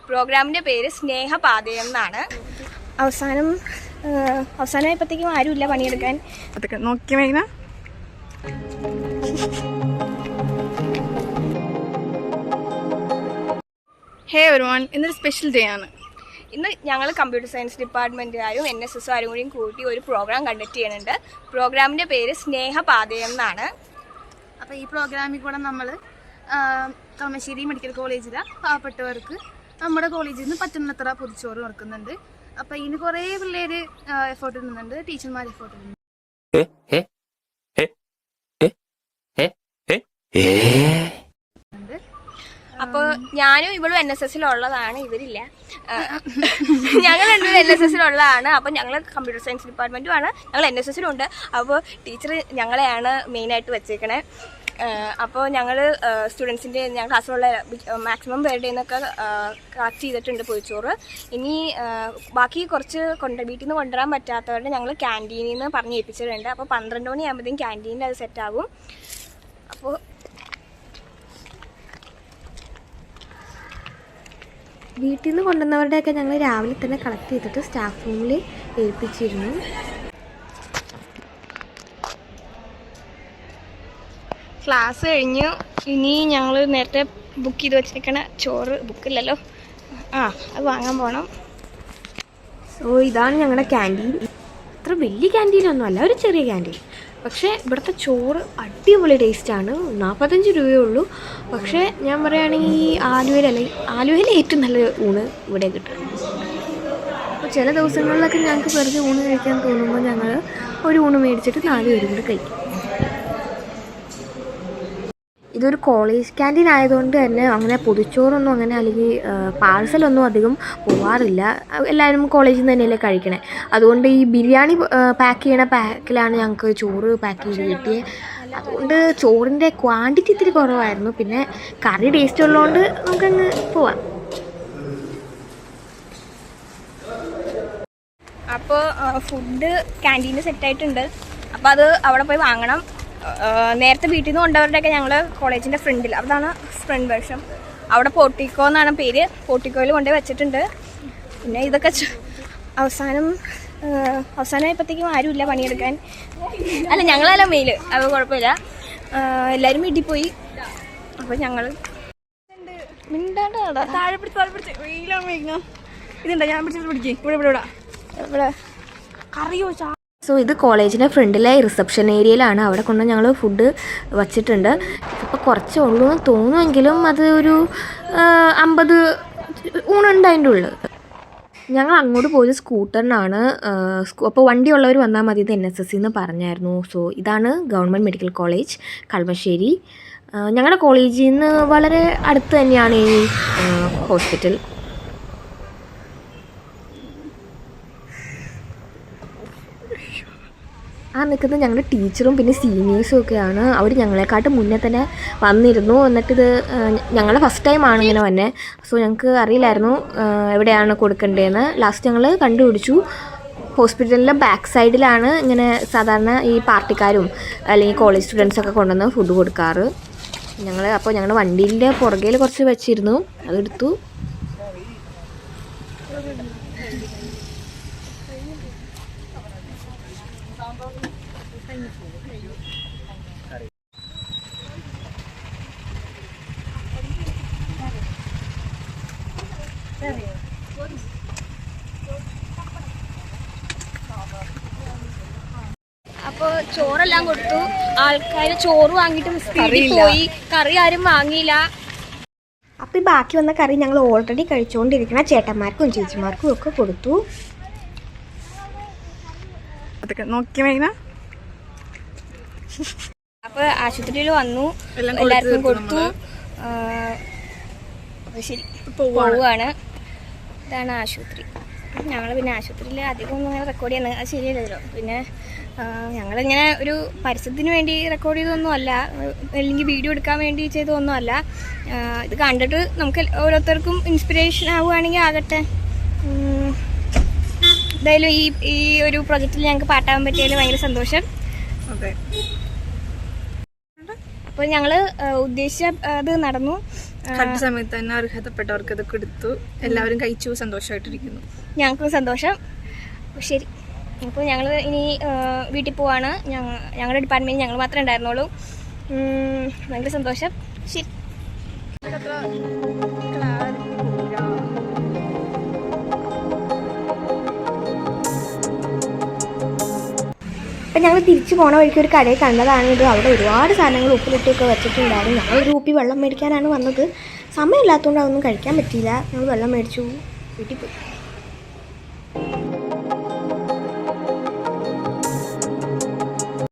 പ്രോഗ്രാമിൻ്റെ പേര് സ്നേഹപാതയം എന്നാണ്. അവസാനമായപ്പോഴത്തേക്കും ആരുമില്ല പണിയെടുക്കാൻ. അതൊക്കെ നോക്കി മേഘന. ഹേ എവരിവൺ, ഇന്നൊരു സ്പെഷ്യൽ ഡേ ആണ്. ഇന്ന് ഞങ്ങൾ കമ്പ്യൂട്ടർ സയൻസ് ഡിപ്പാർട്ട്മെൻറ്റുകാരും NSSകാരും കൂടിയും കൂട്ടി ഒരു പ്രോഗ്രാം കണ്ടക്ട് ചെയ്യുന്നുണ്ട്. പ്രോഗ്രാമിൻ്റെ പേര് സ്നേഹപാതയം എന്നാണ്. അപ്പോൾ ഈ പ്രോഗ്രാമിൽ കൂടെ നമ്മൾ കളമശ്ശേരി മെഡിക്കൽ കോളേജിലെ പാവപ്പെട്ടവർക്ക് നമ്മുടെ കോളേജിൽ നിന്ന് പറ്റുന്നത്ര പൊതിച്ചോറ് കൊടുക്കുന്നുണ്ട്. അപ്പോൾ ഇതിന് കുറേ പിള്ളേർ എഫേർട്ട് ഇടുന്നുണ്ട്, ടീച്ചർമാർ എഫേർട്ട് ഇടുന്നുണ്ട്. അപ്പോൾ ഞാനും ഇവളും NSSലുള്ളതാണ്, ഇവരില്ല. ഞങ്ങൾ രണ്ടും NSSലുള്ളതാണ്. അപ്പോൾ ഞങ്ങൾ കമ്പ്യൂട്ടർ സയൻസ് ഡിപ്പാർട്ട്മെൻറ്റുമാണ്, ഞങ്ങൾ NSSലുണ്ട്. അപ്പോൾ ടീച്ചർ ഞങ്ങളെയാണ് മെയിനായിട്ട് വെച്ചേക്കണേ. അപ്പോൾ ഞങ്ങൾ സ്റ്റുഡൻസിൻ്റെ ഞങ്ങൾ ക്ലാസ്സിലുള്ള മാക്സിമം പേരുടെ നിന്നൊക്കെ കളക്ട് ചെയ്തിട്ടുണ്ട് പൊതിച്ചോറ്. ഇനി ബാക്കി കുറച്ച് വീട്ടിൽ നിന്ന് കൊണ്ടുവരാൻ പറ്റാത്തവരുടെ ഞങ്ങൾ ക്യാൻറ്റീനിൽ നിന്ന് പറഞ്ഞ് ഏൽപ്പിച്ചിട്ടുണ്ട്. അപ്പോൾ 12 മണിയാകുമ്പോഴത്തേക്കും ക്യാൻറ്റീനിൽ അത് സെറ്റാകും. അപ്പോൾ വീട്ടിൽ നിന്ന് കൊണ്ടുവന്നവരുടെയൊക്കെ ഞങ്ങൾ രാവിലെ തന്നെ കളക്ട് ചെയ്തിട്ട് സ്റ്റാഫ് റൂമിൽ ഏൽപ്പിച്ചിരുന്നു. ക്ലാസ് കഴിഞ്ഞു. ഇനി ഞങ്ങൾ നേരത്തെ ബുക്ക് ചെയ്ത് വെച്ചേക്കണ ചോറ്, ബുക്കില്ലല്ലോ, അത് വാങ്ങാൻ പോകണം. സോ ഇതാണ് ഞങ്ങളുടെ ക്യാൻറ്റീൻ. അത്ര വലിയ ക്യാൻറ്റീനൊന്നും അല്ല, ഒരു ചെറിയ ക്യാൻറ്റീൻ. പക്ഷേ ഇവിടുത്തെ ചോറ് അടിപൊളി ടേസ്റ്റാണ്. 45 രൂപയേ ഉള്ളൂ. പക്ഷേ ഞാൻ പറയുകയാണെങ്കിൽ ആലുവയിൽ ഏറ്റവും നല്ല ഊണ് ഇവിടെ കിട്ടും. അപ്പോൾ ചില ദിവസങ്ങളിലൊക്കെ ഞങ്ങൾക്ക് വെറുതെ ഊണ് കഴിക്കാൻ തോന്നുമ്പോൾ ഞങ്ങൾ ഒരു ഊണ് മേടിച്ചിട്ട് 4 പേരും കൂടി കഴിക്കും. ഇതൊരു കോളേജ് ക്യാൻറ്റീൻ ആയതുകൊണ്ട് തന്നെ അങ്ങനെ പൊതിച്ചോറൊന്നും അങ്ങനെ അല്ലെങ്കിൽ പാഴ്സലൊന്നും അധികം പോവാറില്ല. എല്ലാവരും കോളേജിൽ നിന്ന് തന്നെയല്ലേ കഴിക്കണേ. അതുകൊണ്ട് ഈ ബിരിയാണി പാക്ക് ചെയ്യണ പാക്കിലാണ് ഞങ്ങൾക്ക് ചോറ് പാക്ക് ചെയ്ത് കിട്ടിയത്. അതുകൊണ്ട് ചോറിൻ്റെ ക്വാണ്ടിറ്റി ഇത്തിരി കുറവായിരുന്നു. പിന്നെ കറി ടേസ്റ്റ് ഉള്ളതുകൊണ്ട് നമുക്കങ്ങ് പോവാം. അപ്പോൾ ഫുഡ് ക്യാൻറ്റീനിൽ സെറ്റായിട്ടുണ്ട്. അപ്പോൾ അത് അവിടെ പോയി വാങ്ങണം. നേരത്തെ വീട്ടിൽ നിന്ന് കൊണ്ടവരുടെയൊക്കെ ഞങ്ങൾ കോളേജിൻ്റെ ഫ്രണ്ടിൽ, അതാണ് ഫ്രണ്ട് വേഷം, അവിടെ പോർട്ടിക്കോ എന്നാണ് പേര്, പോർട്ടിക്കോയിൽ കൊണ്ടുപോയി വെച്ചിട്ടുണ്ട്. പിന്നെ ഇതൊക്കെ അവസാനമായപ്പോഴത്തേക്കും ആരുമില്ല പണിയെടുക്കാൻ. അല്ല, ഞങ്ങളല്ല മെയിൽ, അത് കുഴപ്പമില്ല. എല്ലാവരും വീട്ടിൽ പോയി. അപ്പോൾ ഞങ്ങൾ മിണ്ടാണ്ടാ താഴെ പിടിച്ച് വെയിലാണ് മേഘന. ഇതുണ്ടോ, ഞാൻ പിടിച്ചിട്ട് പിടിക്കേ. ഇവിടെ കറിയോ സോ ഇത് കോളേജിൻ്റെ ഫ്രണ്ടിലെ റിസപ്ഷൻ ഏരിയയിലാണ്. അവിടെ കൊണ്ട് ഞങ്ങൾ ഫുഡ് വച്ചിട്ടുണ്ട്. ഇപ്പോൾ കുറച്ചേ ഉള്ളൂ എന്ന് തോന്നുമെങ്കിലും അത് ഒരു 50 ഊണുണ്ട് അതിൻ്റെ ഉള്ളിൽ. ഞങ്ങൾ അങ്ങോട്ട് പോയത് സ്കൂട്ടറിനാണ്. അപ്പോൾ വണ്ടിയുള്ളവർ വന്നാൽ മതി എന്ന് NSSന്ന് പറഞ്ഞായിരുന്നു. സോ ഇതാണ് ഗവൺമെൻറ് മെഡിക്കൽ കോളേജ് കളമശ്ശേരി. ഞങ്ങളുടെ കോളേജിൽ നിന്ന് വളരെ അടുത്ത് തന്നെയാണ് ഈ ഹോസ്പിറ്റൽ. നിൽക്കുന്നത് ഞങ്ങളുടെ ടീച്ചറും പിന്നെ സീനിയേഴ്സും ഒക്കെയാണ്. അവർ ഞങ്ങളെക്കാട്ടും മുന്നേ തന്നെ വന്നിരുന്നു. എന്നിട്ടിത് ഞങ്ങളുടെ ഫസ്റ്റ് ടൈമാണ് ഇങ്ങനെ വന്നെ. സോ ഞങ്ങൾക്ക് അറിയില്ലായിരുന്നു എവിടെയാണ് കൊടുക്കേണ്ടതെന്ന്. ലാസ്റ്റ് ഞങ്ങൾ കണ്ടുപിടിച്ചു. ഹോസ്പിറ്റലിൻ്റെ ബാക്ക് സൈഡിലാണ് ഇങ്ങനെ സാധാരണ ഈ പാർട്ടിക്കാരും അല്ലെങ്കിൽ കോളേജ് സ്റ്റുഡൻസൊക്കെ കൊണ്ടുവന്ന് ഫുഡ് കൊടുക്കാറ്. അപ്പോൾ ഞങ്ങളുടെ വണ്ടീൻ്റെ പുറകിൽ കുറച്ച് വെച്ചിരുന്നു, അതെടുത്തു. അപ്പോൾ ചോറെല്ലാം കൊടുത്തു. ആൾക്കാർ ചോറ് വാങ്ങിയിട്ട് സ്പീഡിൽ പോയി, കറി ആരും വാങ്ങിയില്ല. അപ്പോൾ ഈ ബാക്കി വന്ന കറി ഞങ്ങൾ ഓൾറെഡി കഴിച്ചുകൊണ്ടിരിക്കുന്ന ചേട്ടന്മാർക്കും ചേച്ചിമാർക്കും ഒക്കെ കൊടുത്തു. അതൊക്കെ നോക്കി മേഘന. അപ്പോൾ ആശുപത്രിയിൽ വന്നു, എല്ലാവർക്കും കൊടുത്തു. ശരി, പോവുകയാണ്. ഇതാണ് ആശുപത്രി. ഞങ്ങൾ പിന്നെ ആശുപത്രിയിൽ അധികം ഒന്നും അങ്ങനെ റെക്കോർഡ് ചെയ്യുന്നത് അത് ശരിയല്ലല്ലോ. പിന്നെ ഞങ്ങളിങ്ങനെ ഒരു പരസ്യത്തിന് വേണ്ടി റെക്കോർഡ് ചെയ്തൊന്നും അല്ല, അല്ലെങ്കിൽ വീഡിയോ എടുക്കാൻ വേണ്ടി ചെയ്തൊന്നും അല്ല. ഇത് കണ്ടിട്ട് നമുക്ക് ഓരോരുത്തർക്കും ഇൻസ്പിറേഷൻ ആവുകയാണെങ്കിൽ ആകട്ടെ. എന്തായാലും ഈ ഒരു പ്രൊജക്റ്റിൽ ഞങ്ങൾക്ക് പാട്ടാൻ പറ്റിയതിൽ ഭയങ്കര സന്തോഷം. അപ്പോൾ ഞങ്ങൾ ഉദ്ദേശിച്ച അത് നടന്നു. കറക്റ്റ് സമയത്ത് തന്നെ അർഹതപ്പെട്ടവർക്ക് ഇതൊക്കെ എടുത്തു, എല്ലാവരും കഴിച്ചു, സന്തോഷമായിട്ടിരിക്കുന്നു. ഞങ്ങൾക്കും സന്തോഷം. ശരി, അപ്പോൾ ഞങ്ങൾ ഇനി വീട്ടിൽ പോവാണ്. ഞങ്ങളുടെ ഡിപ്പാർട്ട്മെൻറ്റിൽ ഞങ്ങൾ മാത്രമേ ഉണ്ടായിരുന്നുള്ളൂ. ഭയങ്കര സന്തോഷം. ശരി. അപ്പം ഞങ്ങൾ തിരിച്ചു പോണ വഴിക്ക് ഒരു കടയിൽ കണ്ടതാണ് ഇത്. അവിടെ ഒരുപാട് സാധനങ്ങൾ ഉപ്പിലിട്ടൊക്കെ വെച്ചിട്ടുണ്ടായിരുന്നു. ഞങ്ങൾ ഒരു കുപ്പി വെള്ളം മേടിക്കാനാണ് വന്നത്. സമയമില്ലാത്തതുകൊണ്ട് അതൊന്നും കഴിക്കാൻ പറ്റിയില്ല. ഞങ്ങൾ വെള്ളം മേടിച്ചു, വീട്ടിൽ പോയി.